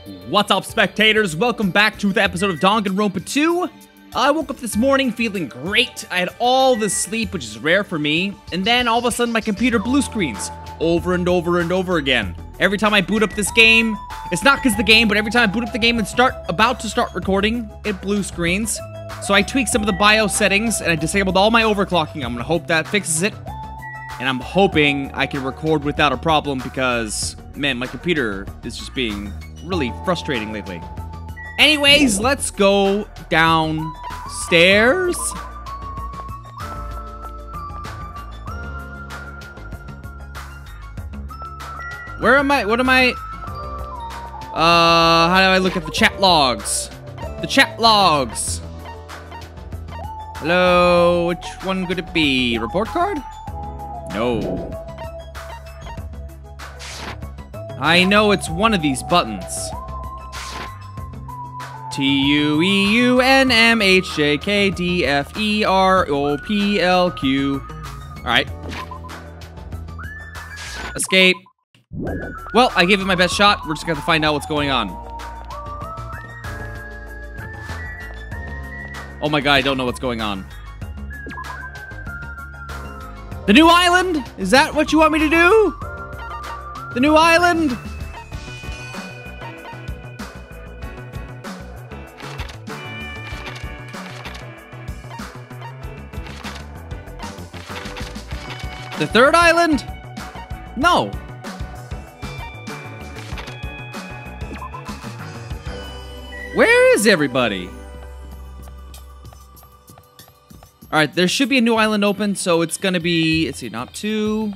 What's up, spectators? Welcome back to the episode of Danganronpa 2. I woke up this morning feeling great. I had all the sleep, which is rare for me, and then all of a sudden my computer blue screens over and over and over again. Every time I boot up this game, it's not because of the game, but every time I boot up the game and about to start recording, it blue screens. So I tweaked some of the BIOS settings and I disabled all my overclocking. I'm gonna hope that fixes it. And I'm hoping I can record without a problem because, man, my computer is just being really frustrating lately. Anyways, let's go downstairs. Where am I? What am I? How do I look at the chat logs? The chat logs. Hello, which one could it be? Report card? No. I know it's one of these buttons. TUEUNMHJKDFEROPLQ. Alright. Escape. Well, I gave it my best shot. We're just gonna have to find out what's going on. Oh my god, I don't know what's going on. The new island? Is that what you want me to do? The new island? The third island? No. Where is everybody? Alright, there should be a new island open, so it's gonna be, let's see, not two.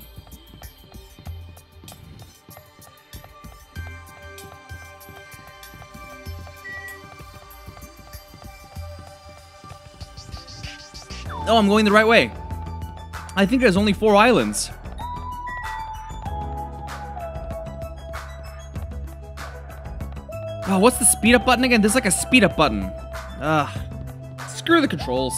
Oh, I'm going the right way. I think there's only 4 islands. Oh, what's the speed up button again? There's like a speed up button. Ugh. Screw the controls.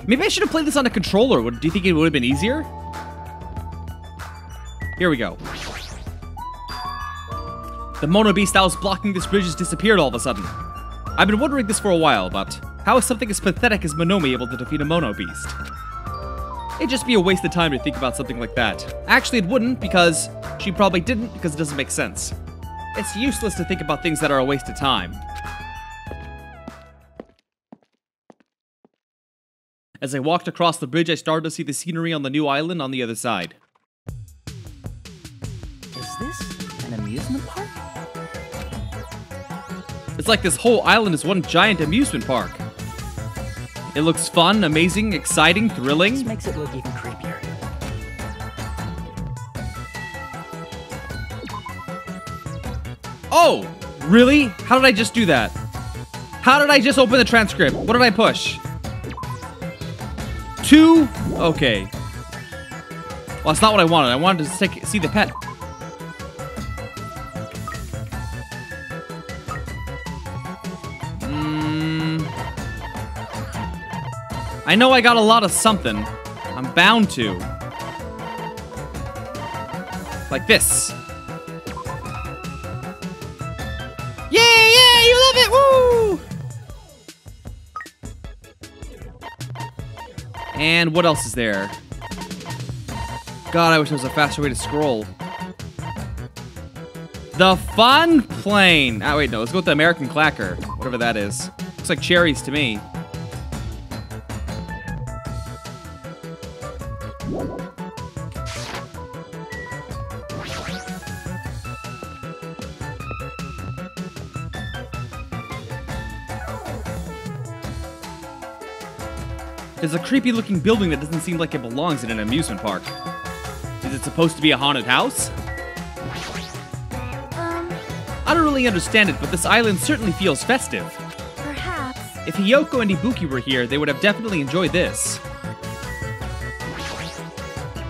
Maybe I should have played this on a controller. Do you think it would have been easier? Here we go. The Mono Beast that was blocking this bridge has disappeared all of a sudden. I've been wondering this for a while, but how is something as pathetic as Monomi able to defeat a Mono Beast? It'd just be a waste of time to think about something like that. Actually, it wouldn't, because she probably didn't, because it doesn't make sense. It's useless to think about things that are a waste of time. As I walked across the bridge, I started to see the scenery on the new island on the other side. Is this an amusement park? It's like this whole island is one giant amusement park. It looks fun, amazing, exciting, thrilling. This makes it look even creepier. Oh! Really? How did I just do that? How did I just open the transcript? What did I push? 2? Okay. Well, that's not what I wanted. I wanted to see the pet. I know I got a lot of something. I'm bound to. Like this. Yay, yay, you love it, woo! And what else is there? God, I wish there was a faster way to scroll. The fun plane. Ah, wait, no, let's go with the American clacker. Whatever that is. Looks like cherries to me. There's a creepy looking building that doesn't seem like it belongs in an amusement park. Is it supposed to be a haunted house? I don't really understand it, but this island certainly feels festive. Perhaps. If Hiyoko and Ibuki were here, they would have definitely enjoyed this.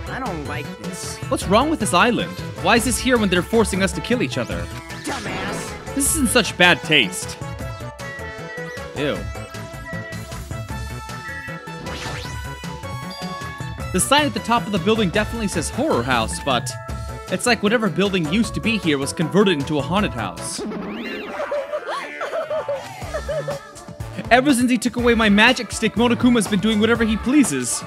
I don't like this. What's wrong with this island? Why is this here when they're forcing us to kill each other? Dumbass. This is in such bad taste. Ew. The sign at the top of the building definitely says horror house, but It's like whatever building used to be here was converted into a haunted house. Ever since he took away my magic stick, Monokuma's been doing whatever he pleases.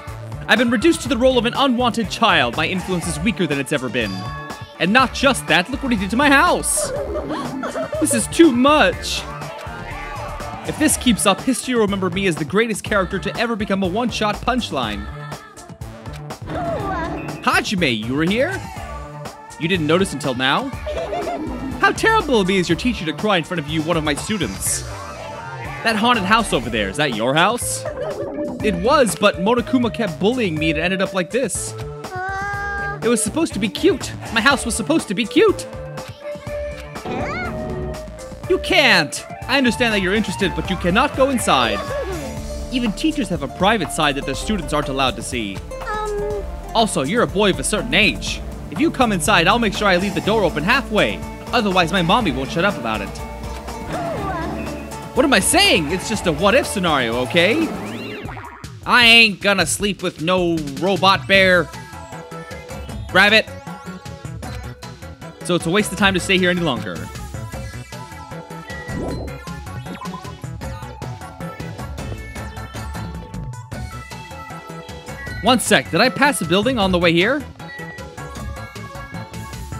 I've been reduced to the role of an unwanted child. My influence is weaker than it's ever been. And not just that, look what he did to my house. This is too much. If this keeps up, history will remember me as the greatest character to ever become a one-shot punchline. Hajime, you were here? You didn't notice until now? How terrible of me as your teacher to cry in front of you, one of my students. That haunted house over there, is that your house? It was, but Monokuma kept bullying me and it ended up like this. It was supposed to be cute. My house was supposed to be cute. You can't. I understand that you're interested, but you cannot go inside. Even teachers have a private side that their students aren't allowed to see. Also, you're a boy of a certain age. If you come inside, I'll make sure I leave the door open halfway. Otherwise, my mommy won't shut up about it. What am I saying? It's just a what-if scenario, okay? I ain't gonna sleep with no robot bear. Rabbit. So it's a waste of time to stay here any longer. One sec, did I pass a building on the way here?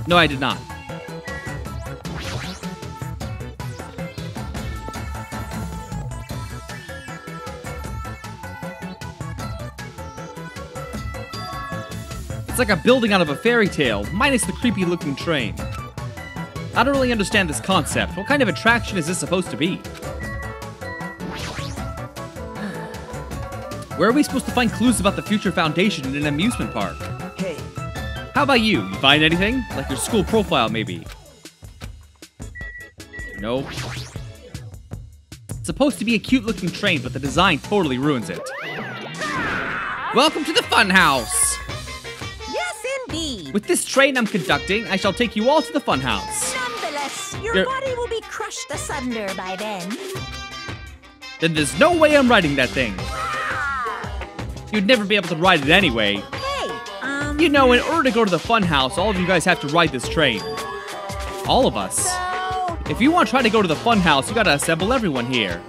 No, I did not. It's like a building out of a fairy tale, minus the creepy looking train. I don't really understand this concept. What kind of attraction is this supposed to be? Where are we supposed to find clues about the future foundation in an amusement park? Hey. How about you? You find anything? Like your school profile, maybe? Nope. It's supposed to be a cute looking train, but the design totally ruins it. Welcome to the fun house! With this train I'm conducting, I shall take you all to the funhouse. Nonetheless, your body will be crushed asunder by then. Then there's no way I'm riding that thing. You'd never be able to ride it anyway. Hey, You know, in order to go to the funhouse, all of you guys have to ride this train. All of us. So, If you want to try to go to the funhouse, you gotta assemble everyone here.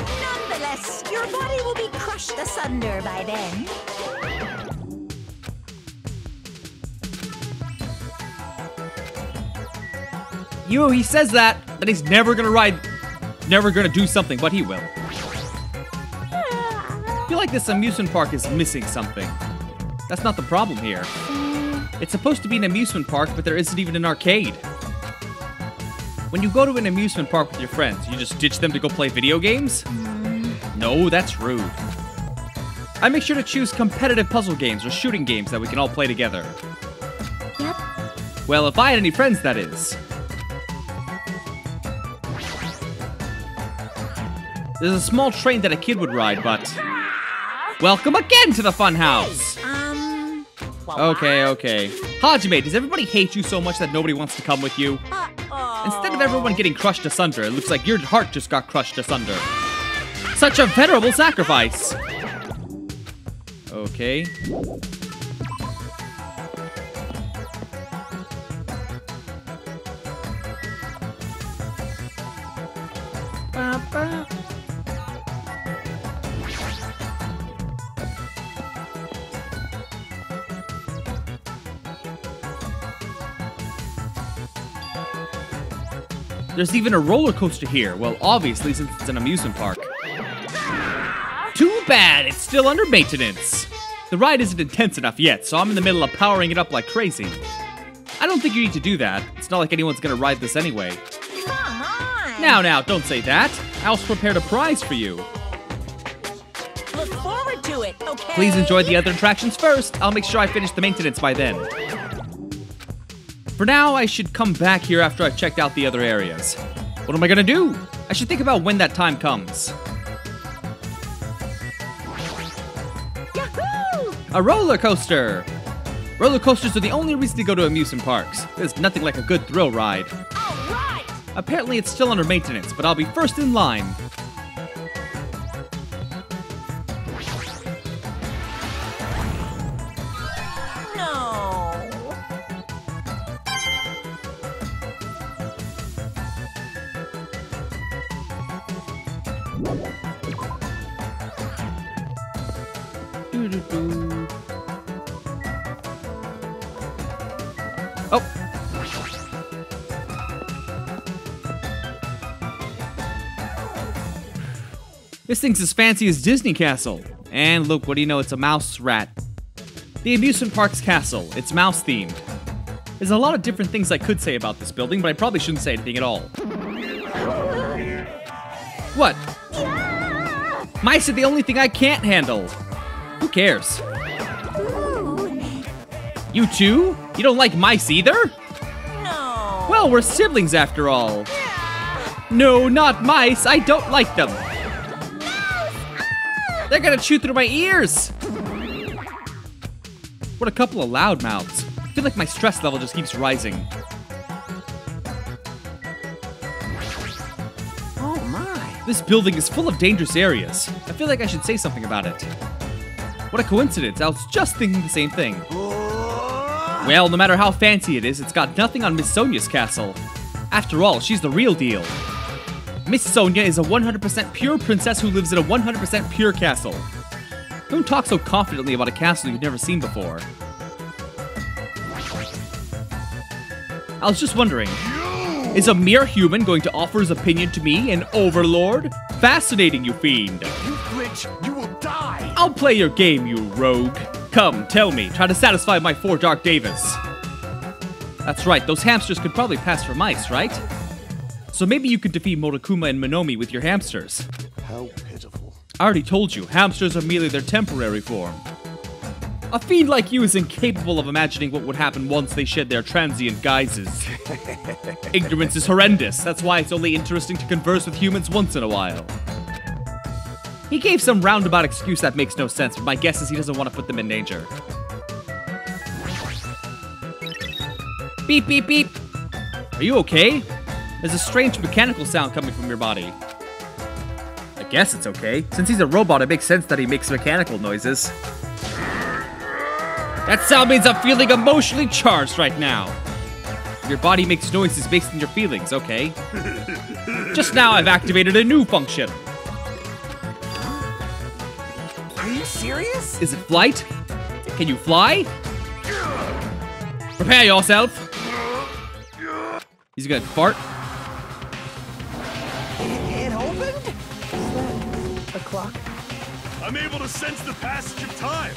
nonetheless, your body will be crushed asunder by then. He says that he's never gonna do something, but he will. I feel like this amusement park is missing something. That's not the problem here. It's supposed to be an amusement park, but there isn't even an arcade. When you go to an amusement park with your friends, you just ditch them to go play video games? No, that's rude. I make sure to choose competitive puzzle games or shooting games that we can all play together. Yep. Well, if I had any friends, that is. There's a small train that a kid would ride, but... Welcome again to the funhouse! Okay. Hajime, does everybody hate you so much that nobody wants to come with you? Instead of everyone getting crushed asunder, it looks like your heart just got crushed asunder. Such a venerable sacrifice! Okay. There's even a roller coaster here. Well, obviously, since it's an amusement park. Too bad, it's still under maintenance. The ride isn't intense enough yet, so I'm in the middle of powering it up like crazy. I don't think you need to do that. It's not like anyone's gonna ride this anyway. Come on. Now, don't say that. I also prepared a prize for you. Look forward to it, okay? Please enjoy the other attractions first. I'll make sure I finish the maintenance by then. For now, I should come back here after I've checked out the other areas. What am I gonna do? I should think about when that time comes. Yahoo! A roller coaster! Roller coasters are the only reason to go to amusement parks. There's nothing like a good thrill ride. All right. Apparently it's still under maintenance, but I'll be first in line. No. Oh. This thing's as fancy as Disney Castle. And look, what do you know? It's a mouse rat. The amusement park's castle. It's mouse themed. There's a lot of different things I could say about this building, but I probably shouldn't say anything at all. What? Mice are the only thing I can't handle. Who cares? You too? You don't like mice either? No. Well, we're siblings after all. No, not mice. I don't like them. They're gonna chew through my ears. What a couple of loudmouths. I feel like my stress level just keeps rising. Oh my. This building is full of dangerous areas. I feel like I should say something about it. What a coincidence. I was just thinking the same thing. Well, no matter how fancy it is, it's got nothing on Miss Sonia's castle. After all, she's the real deal. Miss Sonia is a 100% pure princess who lives in a 100% pure castle. Don't talk so confidently about a castle you've never seen before. I was just wondering, is a mere human going to offer his opinion to me, an overlord? Fascinating, you fiend. You glitch, you will die. I'll play your game, you rogue. Come, tell me, try to satisfy my 4 Dark Davis. That's right, those hamsters could probably pass for mice, right? So maybe you could defeat Monokuma and Monomi with your hamsters. How pitiful. I already told you, hamsters are merely their temporary form. A fiend like you is incapable of imagining what would happen once they shed their transient guises. Ignorance is horrendous, that's why it's only interesting to converse with humans once in a while. He gave some roundabout excuse that makes no sense, but my guess is he doesn't want to put them in danger. Beep, beep, beep. Are you okay? There's a strange mechanical sound coming from your body. I guess it's okay. Since he's a robot, it makes sense that he makes mechanical noises. That sound means I'm feeling emotionally charged right now. Your body makes noises based on your feelings, okay? Just now I've activated a new function. Are you serious? Is it flight? Can you fly? Prepare yourself. He's gonna fart. It opened? Is that a clock? I'm able to sense the passage of time.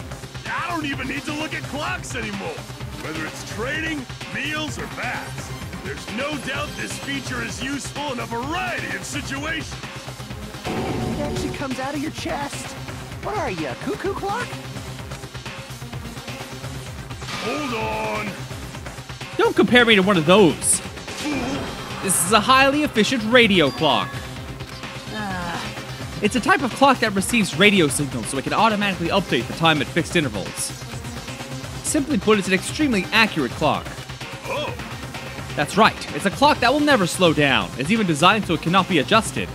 I don't even need to look at clocks anymore. Whether it's trading, meals, or baths, there's no doubt this feature is useful in a variety of situations. It actually comes out of your chest. What are you, a cuckoo clock? Hold on. Don't compare me to one of those. This is a highly efficient radio clock. It's a type of clock that receives radio signals so it can automatically update the time at fixed intervals. Simply put, it's an extremely accurate clock. Oh. That's right, it's a clock that will never slow down. It's even designed so it cannot be adjusted.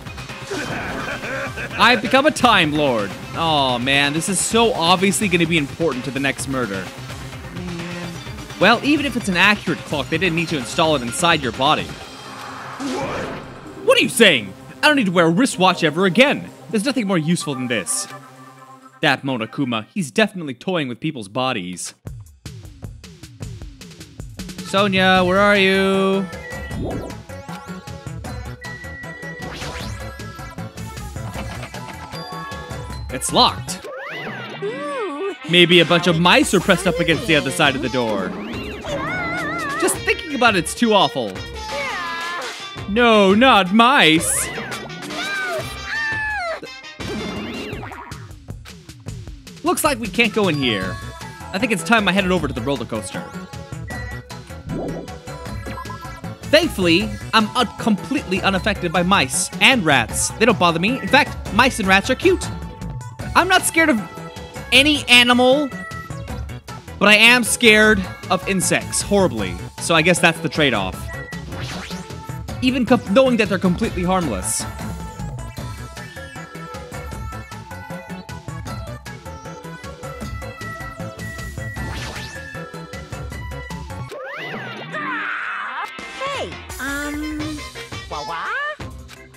I've become a Time Lord. Oh man, this is so obviously going to be important to the next murder. Well, even if it's an accurate clock, they didn't need to install it inside your body. What are you saying? I don't need to wear a wristwatch ever again. There's nothing more useful than this. That Monokuma, he's definitely toying with people's bodies. Sonia, where are you? It's locked. Maybe a bunch of mice are pressed up against the other side of the door. Just thinking about it's too awful. No, not mice. Looks like we can't go in here. I think it's time I headed over to the roller coaster. Thankfully, I'm completely unaffected by mice and rats. They don't bother me. In fact, mice and rats are cute. I'm not scared of any animal, but I am scared of insects horribly. So I guess that's the trade-off. Even knowing that they're completely harmless. Hey, wah-wah?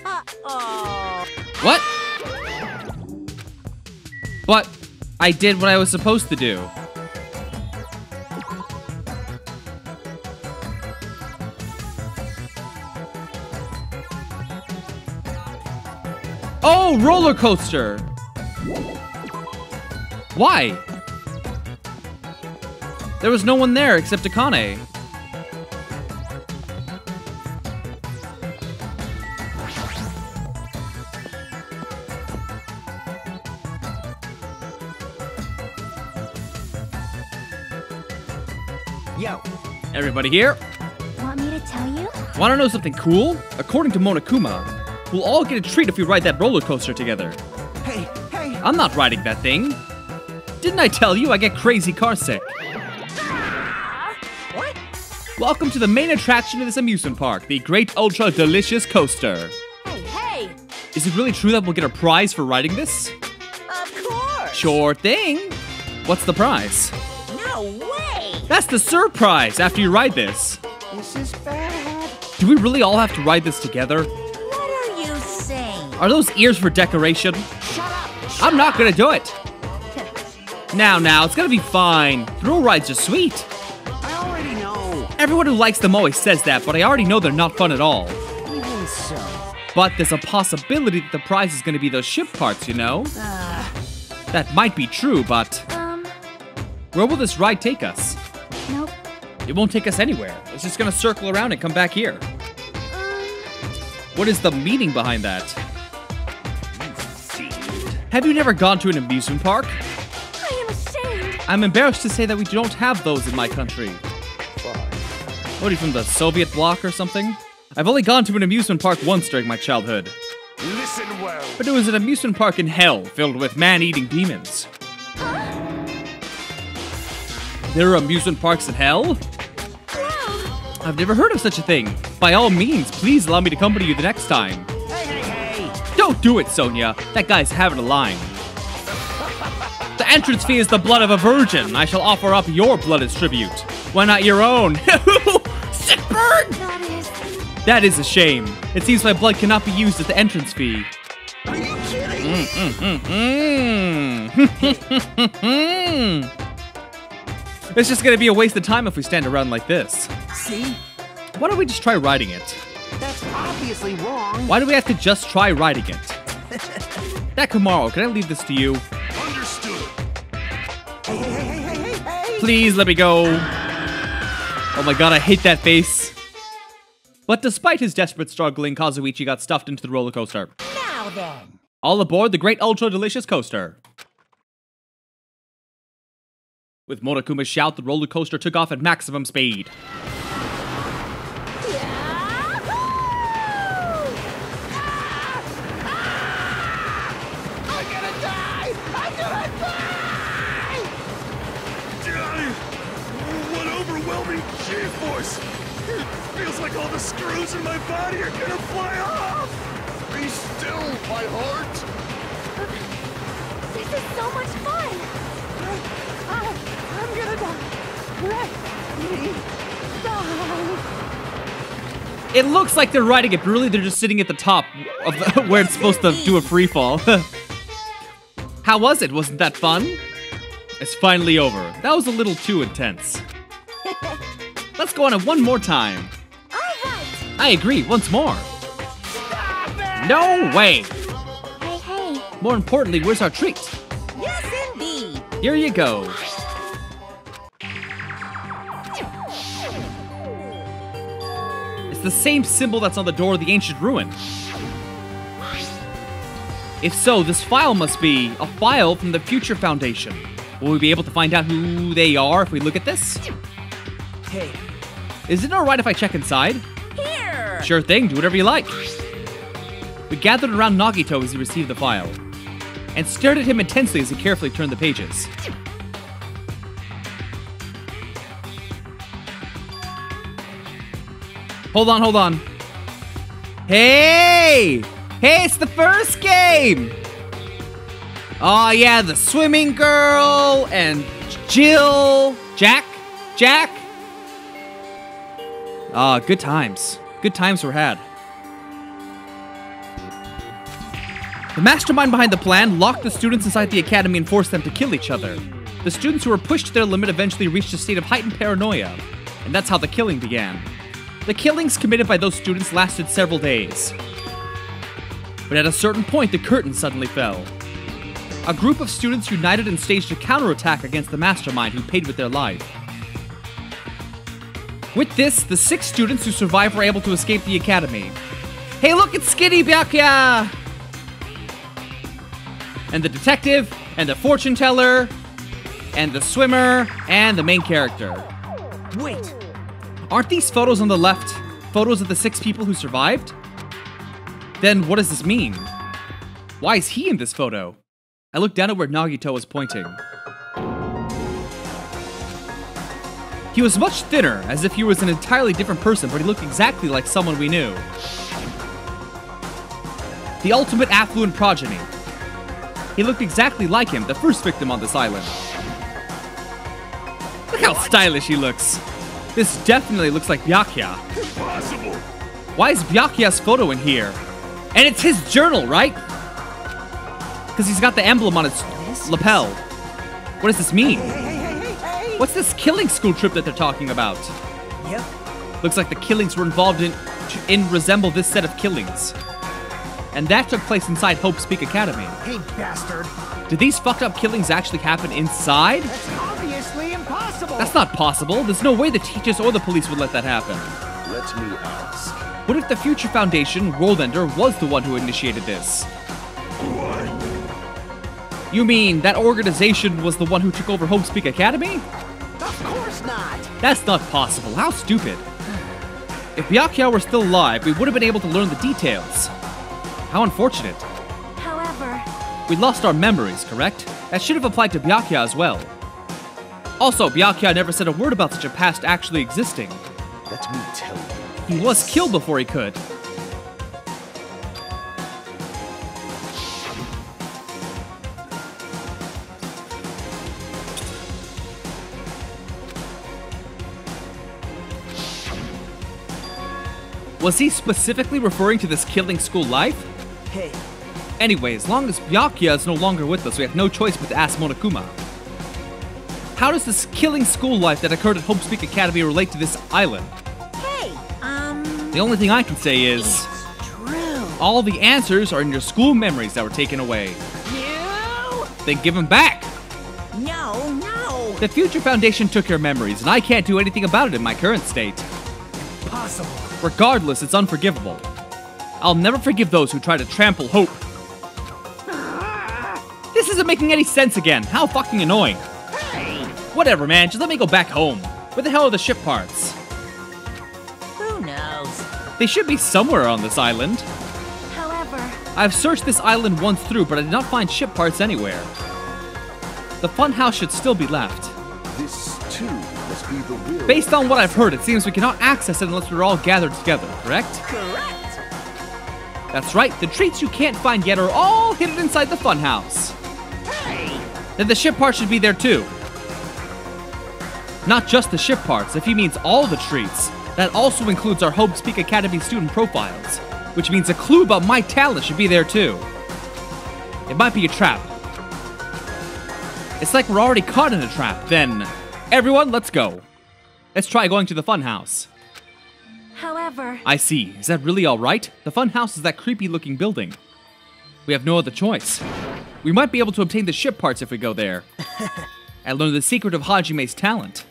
Uh-oh. What? But I did what I was supposed to do. Oh, roller coaster. Why? There was no one there except Akane. Yo. Everybody here? Want me to tell you? Want to know something cool? According to Monokuma, we'll all get a treat if we ride that roller coaster together. Hey. I'm not riding that thing. Didn't I tell you I get crazy car sick? What? Welcome to the main attraction of this amusement park, the Great Ultra Delicious Coaster. Hey! Is it really true that we'll get a prize for riding this? Of course! Sure thing. What's the prize? No way! That's the surprise after you ride this. This is bad. Do we really all have to ride this together? What are you saying? Are those ears for decoration? Shut up! I'm not gonna do it. Now, it's gonna be fine. Thrill rides are sweet. I already know. Everyone who likes them always says that, but I already know they're not fun at all. Even so. But there's a possibility that the prize is gonna be those ship parts, you know? That might be true, but where will this ride take us? Nope. It won't take us anywhere. It's just gonna circle around and come back here. What is the meaning behind that? Have you never gone to an amusement park? I am ashamed. I'm embarrassed to say that we don't have those in my country. What are you, from the Soviet bloc or something? I've only gone to an amusement park once during my childhood. Listen well. But it was an amusement park in hell, filled with man-eating demons. There are amusement parks in hell? I've never heard of such a thing. By all means, please allow me to accompany you the next time. Hey. Don't do it, Sonia. That guy's having a line. The entrance fee is the blood of a virgin. I shall offer up your blood as tribute. Why not your own? Sick burn! That is a shame. It seems my blood cannot be used as the entrance fee. Are you kidding? It's just gonna be a waste of time if we stand around like this. See? Why don't we just try riding it? That's obviously wrong. Why do we have to just try riding it? Nakamaro, can I leave this to you? Understood. Hey. Please let me go. Oh my god, I hate that face. But despite his desperate struggling, Kazuichi got stuffed into the roller coaster. Now then. All aboard the Great Ultra Delicious Coaster. With Monokuma's shout, the roller coaster took off at maximum speed. What overwhelming G-force! It feels like all the screws in my body are gonna fly off! Be still, my heart! This is so much fun! I'm gonna die. Let me die. It looks like they're riding it, but really they're just sitting at the top of where it's supposed to do a free fall. How was it? Wasn't that fun? It's finally over. That was a little too intense. Let's go on it one more time. Alright! I agree, once more. No way! Hey. More importantly, where's our treat? Yes, indeed! Here you go. It's the same symbol that's on the door of the ancient ruin. If so, this file must be a file from the Future Foundation. Will we be able to find out who they are if we look at this? Hey. Is it alright if I check inside? Here! Sure thing, do whatever you like. We gathered around Nagito as he received the file, and stared at him intensely as he carefully turned the pages. Hold on. Hey! Hey, it's the first game! Oh yeah, the swimming girl, and Jill, Jack? Ah, good times. Good times were had. The mastermind behind the plan locked the students inside the academy and forced them to kill each other. The students who were pushed to their limit eventually reached a state of heightened paranoia, and that's how the killing began. The killings committed by those students lasted several days. But at a certain point, the curtain suddenly fell. A group of students united and staged a counterattack against the mastermind who paid with their life. With this, the 6 students who survived were able to escape the academy. Hey, look, it's Skinny Byakuya! And the detective, and the fortune teller, and the swimmer, and the main character. Wait. Aren't these photos on the left photos of the 6 people who survived? Then what does this mean? Why is he in this photo? I looked down at where Nagito was pointing. He was much thinner, as if he was an entirely different person, but he looked exactly like someone we knew. The ultimate affluent progeny. He looked exactly like him, the first victim on this island. Look how stylish he looks. This definitely looks like Byakuya. Impossible! Why is Byakuya's photo in here? And it's his journal, right? Because he's got the emblem on his lapel. What does this mean? Hey. What's this killing school trip that they're talking about? Yep. Looks like the killings were involved in resemble this set of killings. And that took place inside Hope's Peak Academy. Hey, bastard. Did these fucked up killings actually happen inside? That's obviously impossible. That's not possible. There's no way the teachers or the police would let that happen. Let me ask. What if the Future Foundation, World Ender, was the one who initiated this? What? You mean that organization was the one who took over Hope's Peak Academy? Of course not. That's not possible. How stupid. If Byakuya were still alive, we would have been able to learn the details. How unfortunate. However, We lost our memories, correct? That should have applied to Byakuya as well. Also, Byakuya never said a word about such a past actually existing. Let me tell you. He was killed before he could. Was he specifically referring to this killing school life? Hey. Anyway, as long as Byakuya is no longer with us, we have no choice but to ask Monokuma. How does this killing school life that occurred at Hope's Peak Academy relate to this island? hey, The only thing I can say is, it's true. all the answers are in your school memories that were taken away. You? Then give them back! No. The Future Foundation took your memories, and I can't do anything about it in my current state. Possible. Regardless, it's unforgivable. I'll never forgive those who try to trample Hope. This isn't making any sense again. How fucking annoying. Hey. Whatever, man. Just let me go back home. Where the hell are the ship parts? Who knows? They should be somewhere on this island. However, I've searched this island once through, but I did not find ship parts anywhere. The funhouse should still be left. This, too, must be the will. Based on what I've heard, it seems we cannot access it unless we're all gathered together, correct? correct. That's right, the treats you can't find yet are all hidden inside the funhouse. Hey, Then the ship parts should be there too. Not just the ship parts, if he means all the treats. That also includes our Hope's Peak Academy student profiles, which means a clue about my talent should be there too. It might be a trap. It's like we're already caught in a trap. Then, everyone, let's go. Let's try going to the funhouse. however, I see. Is that really alright? The funhouse is that creepy looking building. We have no other choice. We might be able to obtain the ship parts if we go there. And learn the secret of Hajime's talent.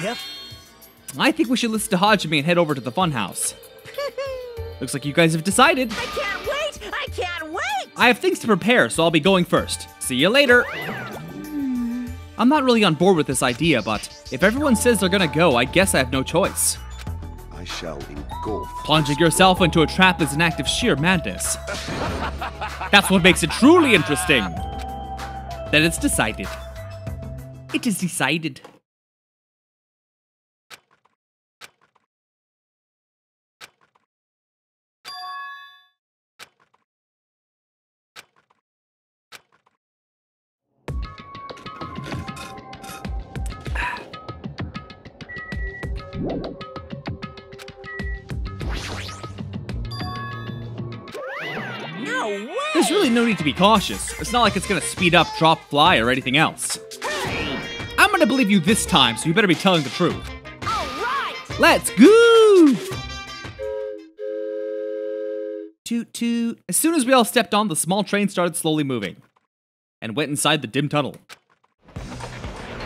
Yep. I think we should listen to Hajime and head over to the funhouse. Looks like you guys have decided. I can't wait. I can't wait. I have things to prepare, so I'll be going first. See you later. I'm not really on board with this idea, but if everyone says they're gonna go, I guess I have no choice. I shall engulf. Plunging yourself into a trap is an act of sheer madness. That's what makes it truly interesting. Then it's decided. It is decided. No way. There's really no need to be cautious. It's not like it's gonna speed up, drop, fly, or anything else. Hey, I'm gonna believe you this time, so you better be telling the truth. all right. Let's go! toot, toot. As soon as we all stepped on, the small train started slowly moving and went inside the dim tunnel.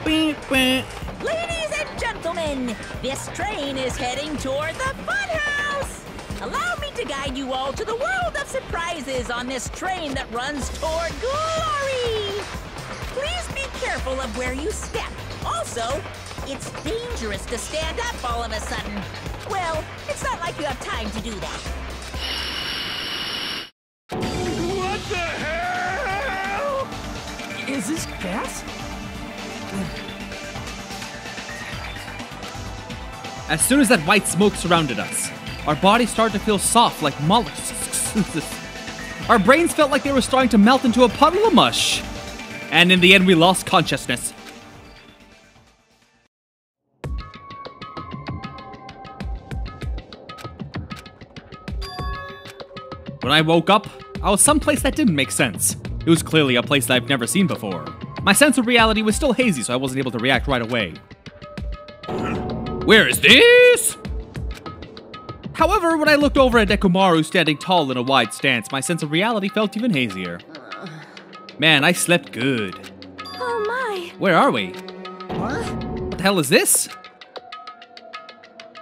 Ladies and gentlemen, this train is heading toward the funhouse. Allow me to guide you all to the world of surprises on this train that runs toward glory. Please be careful of where you step. Also, it's dangerous to stand up all of a sudden. Well, it's not like you have time to do that. What the hell? Is this gas? As soon as that white smoke surrounded us, our bodies started to feel soft like mollusks. Our brains felt like they were starting to melt into a puddle of mush. And in the end, we lost consciousness. When I woke up, I was someplace that didn't make sense. It was clearly a place that I've never seen before. My sense of reality was still hazy, so I wasn't able to react right away. Where is this? However, when I looked over at Nekomaru standing tall in a wide stance, my sense of reality felt even hazier. Man, I slept good. Oh my. Where are we? What? What the hell is this?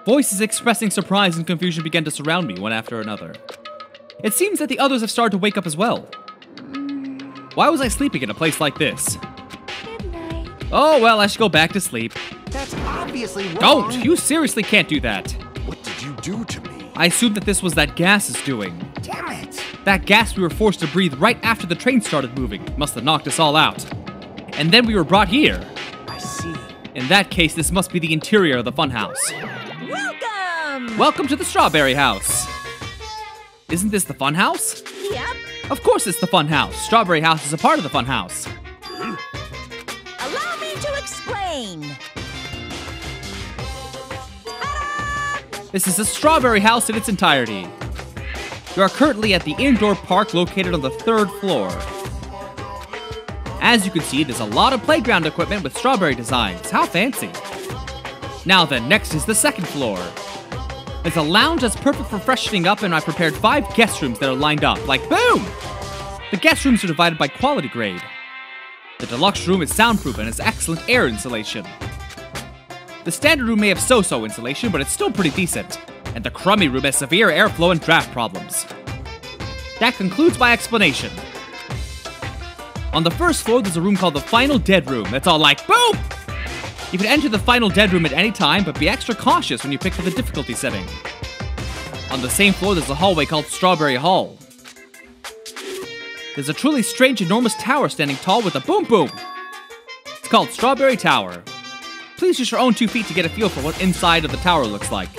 Voices expressing surprise and confusion began to surround me one after another. It seems that the others have started to wake up as well. Why was I sleeping in a place like this? Good night. Oh, well, I should go back to sleep. That's obviously wrong. Don't! You seriously can't do that. What did you do to me? I assumed that this was that gas is doing. Damn it. That gas we were forced to breathe right after the train started moving must have knocked us all out. And then we were brought here. I see. In that case, this must be the interior of the funhouse. Welcome. Welcome to the Strawberry House. Isn't this the funhouse? Yep. Of course it's the funhouse. Strawberry House is a part of the funhouse. Allow me to explain. This is the Strawberry House in its entirety. You are currently at the indoor park located on the 3rd floor. As you can see, there's a lot of playground equipment with strawberry designs. How fancy. Now then, next is the 2nd floor. There's a lounge that's perfect for freshening up, and I prepared 5 guest rooms that are lined up, like boom! The guest rooms are divided by quality grade. The deluxe room is soundproof and has excellent air insulation. The standard room may have so-so insulation, but it's still pretty decent. And the crummy room has severe airflow and draft problems. That concludes my explanation. On the 1st floor, there's a room called the Final Dead Room. That's all like, boom! You can enter the Final Dead Room at any time, but be extra cautious when you pick for the difficulty setting. On the same floor, there's a hallway called Strawberry Hall. There's a truly strange, enormous tower standing tall with a boom boom. It's called Strawberry Tower. Please use your own 2 feet to get a feel for what inside of the tower looks like.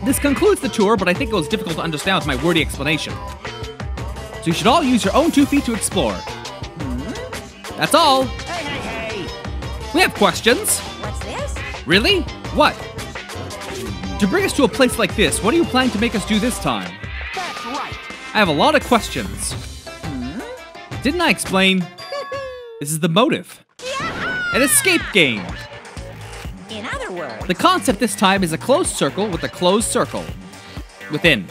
This concludes the tour, but I think it was difficult to understand with my wordy explanation. So you should all use your own 2 feet to explore. That's all. Hey. We have questions. What's this? Really? What? To bring us to a place like this, what are you planning to make us do this time? That's right. I have a lot of questions. Didn't I explain? This is the motive. An escape game. In other words, The concept this time is a closed circle with a closed circle within.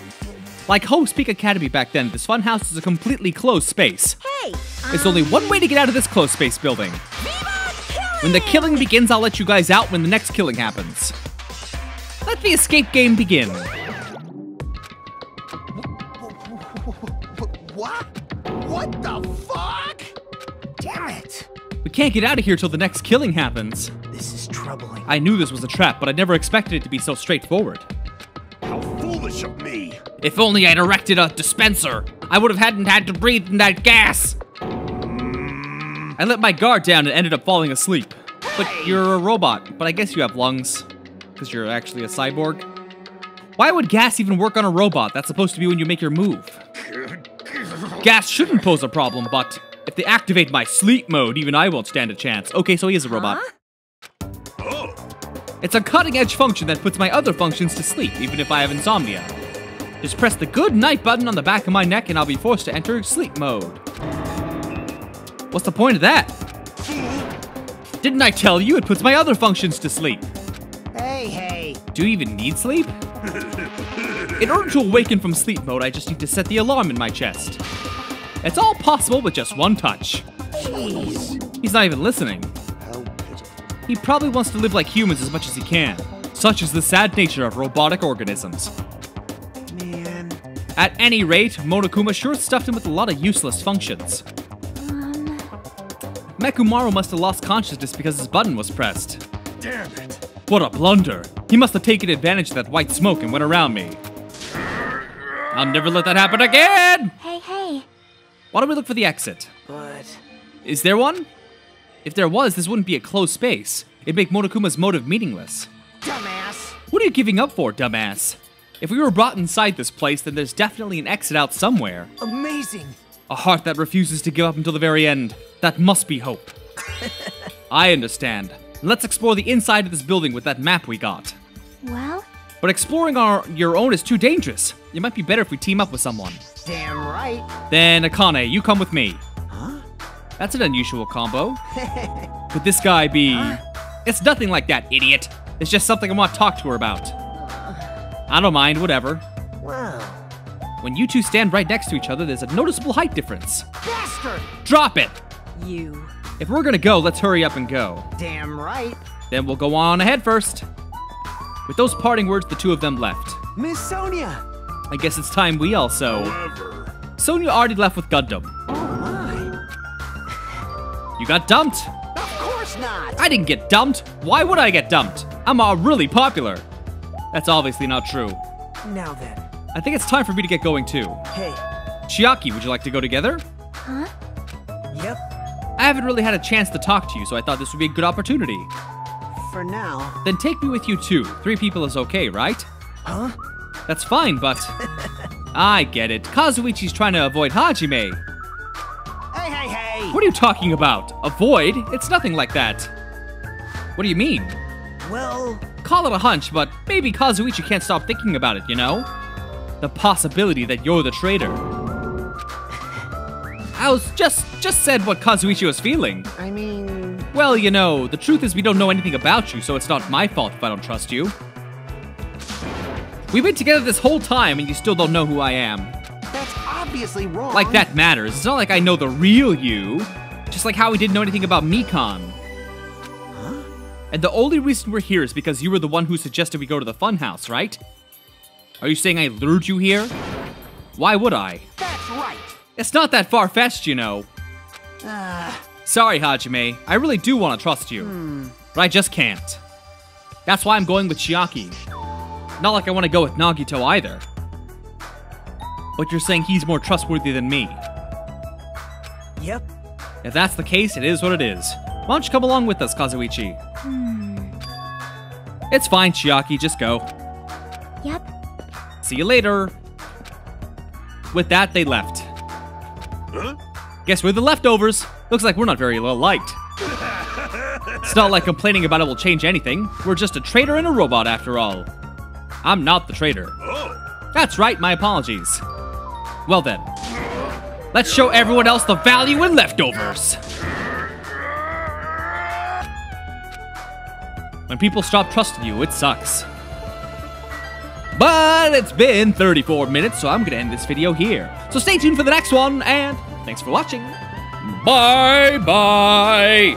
Like Hope's Peak Academy back then, this funhouse is a completely closed space. hey, There's only one way to get out of this closed space building. When the killing begins, I'll let you guys out when the next killing happens. Let the escape game begin. What? What the fuck? Damn it. We can't get out of here till the next killing happens. This is troubling. I knew this was a trap, but I never expected it to be so straightforward. How foolish of me! If only I'd erected a dispenser, I would have hadn't had to breathe in that gas. I let my guard down and ended up falling asleep. But you're a robot, but I guess you have lungs. Because you're actually a cyborg. Why would gas even work on a robot? That's supposed to be when you make your move. Gas shouldn't pose a problem, but if they activate my sleep mode, even I won't stand a chance. Okay, so he is a robot. Oh! It's a cutting-edge function that puts my other functions to sleep, even if I have insomnia. Just press the good night button on the back of my neck and I'll be forced to enter sleep mode. What's the point of that? Didn't I tell you it puts my other functions to sleep? Hey. Do you even need sleep? In order to awaken from sleep mode, I just need to set the alarm in my chest. It's all possible with just one touch. Jeez. He's not even listening. How pitiful. He probably wants to live like humans as much as he can. Such is the sad nature of robotic organisms. Man. At any rate, Monokuma sure stuffed him with a lot of useless functions. Mekumaru must have lost consciousness because his button was pressed. Damn it. What a blunder. He must have taken advantage of that white smoke and went around me. I'll never let that happen again! Hey. Why don't we look for the exit? But... Is there one? If there was, this wouldn't be a closed space. It'd make Monokuma's motive meaningless. Dumbass. What are you giving up for, dumbass? If we were brought inside this place, then there's definitely an exit out somewhere. Amazing. A heart that refuses to give up until the very end. That must be hope. I understand. Let's explore the inside of this building with that map we got. Well, But exploring on your own is too dangerous. It might be better if we team up with someone. Damn right. Then, Akane, you come with me. Huh? That's an unusual combo. Could this guy be... It's nothing like that, idiot. It's just something I want to talk to her about. I don't mind, whatever. Well. When you two stand right next to each other, there's a noticeable height difference. Bastard! Drop it! You. If we're gonna go, let's hurry up and go. Damn right. Then we'll go on ahead first. With those parting words, the two of them left. Miss Sonia. I guess it's time we also... However, Sonia already left with Gundam. Oh my. You got dumped? Of course not. I didn't get dumped. Why would I get dumped? I'm really popular. That's obviously not true. Now then. I think it's time for me to get going too. Hey. Chiaki, would you like to go together? huh? Yep. I haven't really had a chance to talk to you, so I thought this would be a good opportunity. For now. Then take me with you too. 3 people is okay, right? Huh? That's fine, but... I get it. Kazuichi's trying to avoid Hajime. Hey. What are you talking about? Avoid? It's nothing like that. What do you mean? Well, Call it a hunch, but maybe Kazuichi can't stop thinking about it, you know? The possibility that you're the traitor. I was just said what Kazuichi was feeling. I mean, Well, you know, the truth is we don't know anything about you, so it's not my fault if I don't trust you. We've been together this whole time and you still don't know who I am. that's obviously wrong. Like that matters. It's not like I know the real you. Just like how we didn't know anything about Mikan. Huh? And the only reason we're here is because you were the one who suggested we go to the funhouse, right? Are you saying I lured you here? Why would I? That's right. It's not that far-fetched, you know. Sorry, Hajime. I really do want to trust you. But I just can't. That's why I'm going with Chiaki. Not like I want to go with Nagito either. But you're saying he's more trustworthy than me. Yep. If that's the case, it is what it is. Why don't you come along with us, Kazuichi? It's fine, Chiaki. Just go. Yep. See you later. With that, they left. huh? Guess we're the leftovers. Looks like we're not very well liked. It's not like complaining about it will change anything. We're just a traitor and a robot after all. I'm not the traitor. Oh. That's right, my apologies. Well then, let's show everyone else the value in leftovers. When people stop trusting you, it sucks. But it's been 34 minutes, so I'm gonna end this video here. So stay tuned for the next one, and thanks for watching. Bye-bye!